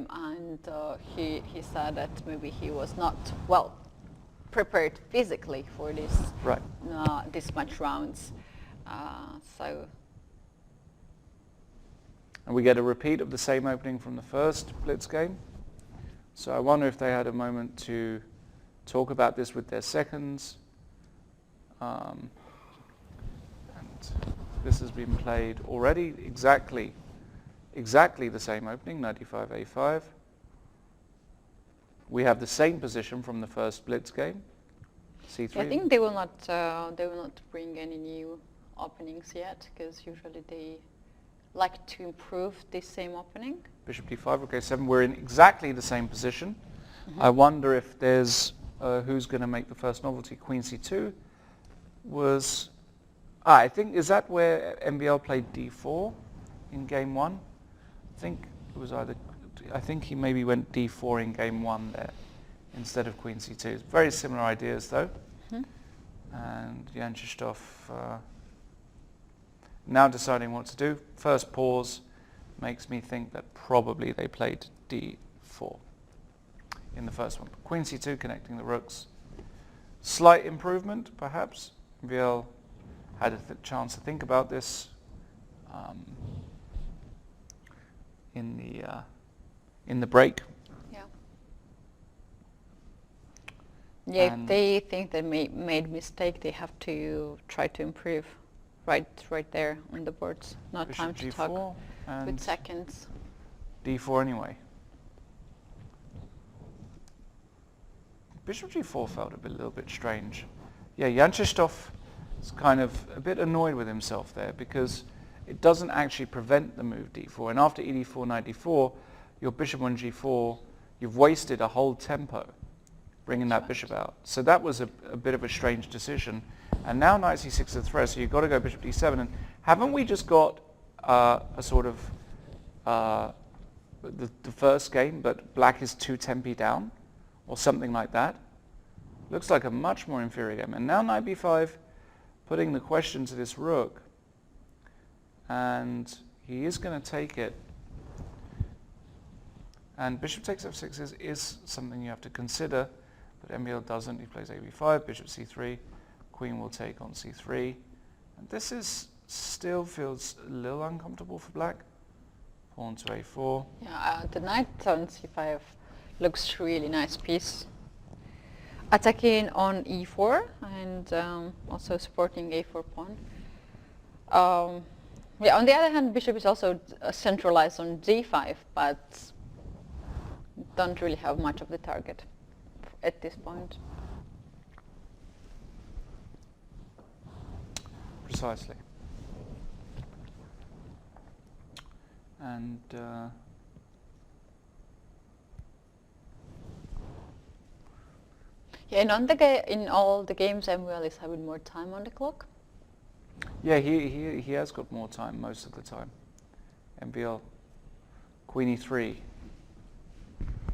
game, and he said that maybe he was not well prepared physically for this much rounds. So. And we get a repeat of the same opening from the first Blitz game. So I wonder if they had a moment to talk about this with their seconds. And this has been played already exactly the same opening, 95A5. We have the same position from the first Blitz game, C3. I think they will not bring any new openings yet, because usually they like to improve the same opening. Bishop d5, rook a7. We're in exactly the same position. Mm-hmm. I wonder if there's who's going to make the first novelty. Queen c2 was. I think, is that where MVL played d4 in game one? I think it was either. I think he maybe went d4 in game one there instead of queen c2. Very similar ideas though. Mm-hmm. And Jan Krzysztof now deciding what to do. First pause makes me think that probably they played d4 in the first one. Queen c2 connecting the rooks. Slight improvement, perhaps. MVL had a chance to think about this in the break. Yeah. Yeah. And if they think they made mistake, they have to try to improve. Right there on the boards. Not Bishop time to G4 talk with seconds. d4 anyway. Bishop g4 felt a little bit strange. Yeah, Jan Krzysztof is kind of a bit annoyed with himself there, because it doesn't actually prevent the move d4. And after ed4, knight d4, your bishop on g4, you've wasted a whole tempo bringing that bishop out. So that was a bit of a strange decision. And now knight c6 is the threat, so you've got to go bishop d7. And haven't we just got a sort of the first game, but black is 2 tempi down, or something like that? Looks like a much more inferior game. And now knight b5, putting the question to this rook. And he is going to take it. And bishop takes f6 is something you have to consider, but MVL doesn't. He plays ab5, bishop c3. Queen will take on c3. And this still feels a little uncomfortable for black. Pawn to a4. Yeah, the knight on c5 looks really nice piece. Attacking on e4 and also supporting a4 pawn. Yeah, on the other hand, bishop is also centralized on d5, but don't really have much of the target at this point. Precisely. And yeah, and in all the games, MVL is having more time on the clock. Yeah, he has got more time most of the time. MVL, Queen e3.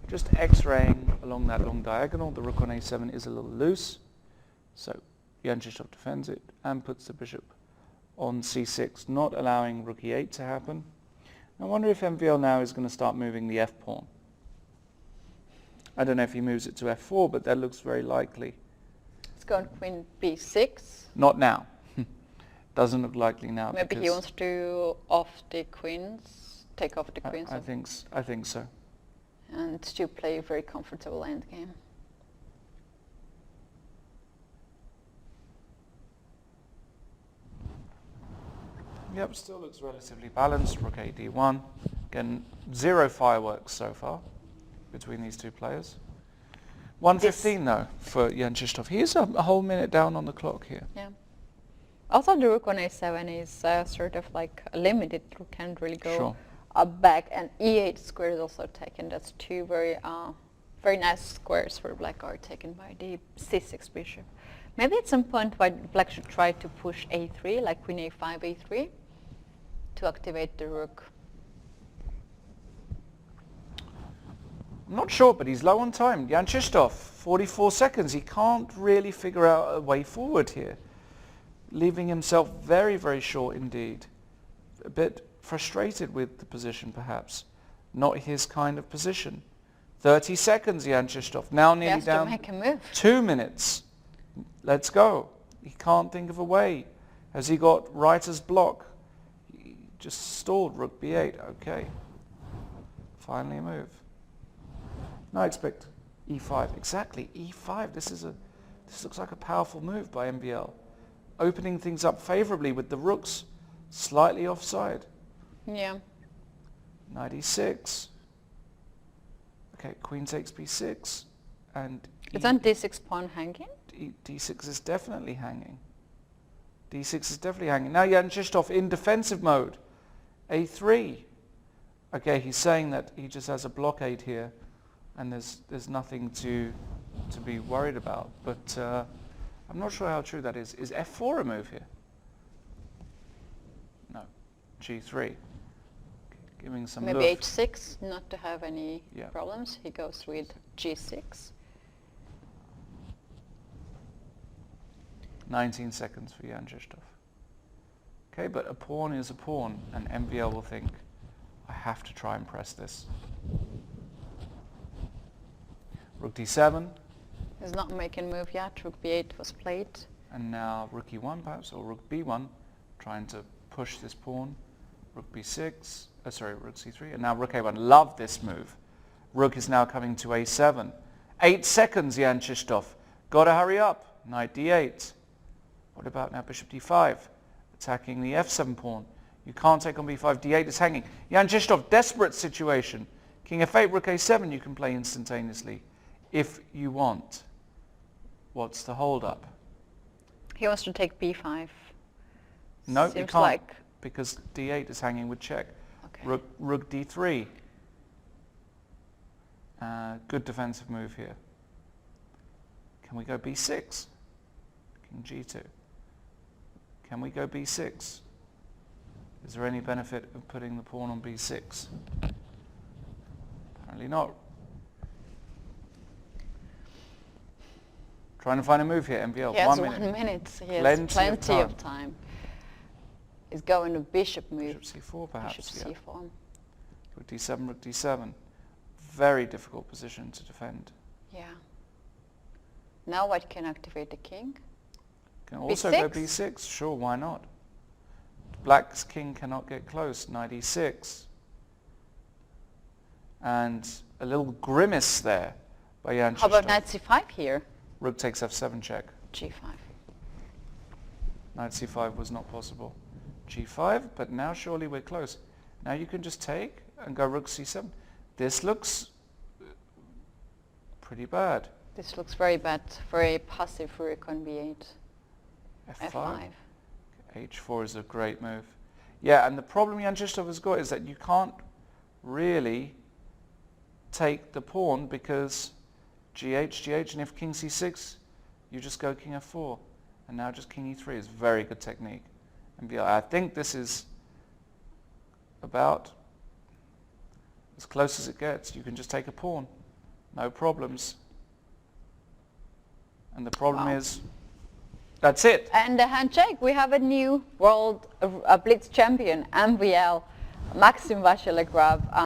Just x-raying along that long diagonal. The rook on a7 is a little loose, so Jan Krzysztof defends it and puts the bishop on c6, not allowing rook e8 to happen. I wonder if MVL now is going to start moving the f pawn. I don't know if he moves it to f4, but that looks very likely. It's going queen b6. Not now. Doesn't look likely now. Maybe he wants to off the queens, take off the queens. I think so. And to play a very comfortable endgame. Yep, still looks relatively balanced. Rook a d1. Again, 0 fireworks so far between these two players. 1:15 though for Jan Krzysztof. He is a whole minute down on the clock here. Yeah. Also, the rook on a7 is sort of like limited. Rook can't really go back, and e8 square is also taken. That's two very nice squares for black are taken by the c6 bishop. Maybe at some point black should try to push a3, like queen a5, a3, to activate the rook. I'm not sure, but he's low on time. Jan Krzysztof, 44 seconds. He can't really figure out a way forward here, leaving himself very, very short indeed. A bit frustrated with the position, perhaps. Not his kind of position. 30 seconds, Jan Krzysztof. Now He nearly has to down make a move. 2 minutes. Let's go. He can't think of a way. Has he got writer's block? He just stalled rook b8. Okay. Finally a move. Now I expect e5. Exactly, e5. This looks like a powerful move by MVL. Opening things up favorably with the rooks slightly offside. Yeah. Knight e6. Okay, queen takes b6. And Isn't d6 pawn hanging? d6 is definitely hanging. d6 is definitely hanging. Now Jan Krzysztof in defensive mode. a3. Okay, he's saying that he just has a blockade here and there's nothing to be worried about. But I'm not sure how true that is. Is f4 a move here? No. g3. Giving some Maybe love. h6, not to have any problems. He goes with g6. 19 seconds for Jan Krzysztof. Okay, but a pawn is a pawn, and MVL will think, I have to try and press this. Rook d7. He's not making move yet. Rook b8 was played. And now rook e1 perhaps, or rook b1, trying to push this pawn. Rook b6, rook c3, and now rook a1. Love this move. Rook is now coming to a7. 8 seconds, Jan Krzysztof. Gotta hurry up. Knight d8. What about now bishop d5? Attacking the f7 pawn. You can't take on b5. d8 is hanging. Jan Krzysztof, desperate situation. King f8, rook a7 you can play instantaneously if you want. What's the hold up? He wants to take b5. No, Seems you can't, like because d8 is hanging with check. Okay. Rook d3. Good defensive move here. Can we go b6? King g2. Can we go b6? Is there any benefit of putting the pawn on b6? Apparently not. Trying to find a move here, MVL. He has 1 minute. 1 minute. He has plenty of time. He's going to bishop move. Bishop c4 perhaps. Bishop c4. Rook d7, rook d7. Very difficult position to defend. Yeah. Now white can activate the king. Can also b6? go b6. Sure, why not? Black's king cannot get close. Knight e6. And a little grimace there by Jan Krzysztof. How about knight c5 here? Rook takes f7 check. g5. Knight c5 was not possible. g5, but now surely we're close. Now you can just take and go rook c7. This looks pretty bad. This looks very bad. Very passive rook on b8. f5. f5. h4 is a great move. Yeah, and the problem Jan Krzysztof has got is that you can't really take the pawn because GH, and if king c6, you just go king f4. And now just king e3 is very good technique. And I think this is about as close as it gets. You can just take a pawn. No problems. And the problem is, that's it. And the handshake, we have a new world Blitz champion, MVL, Maxim Vachilegrad.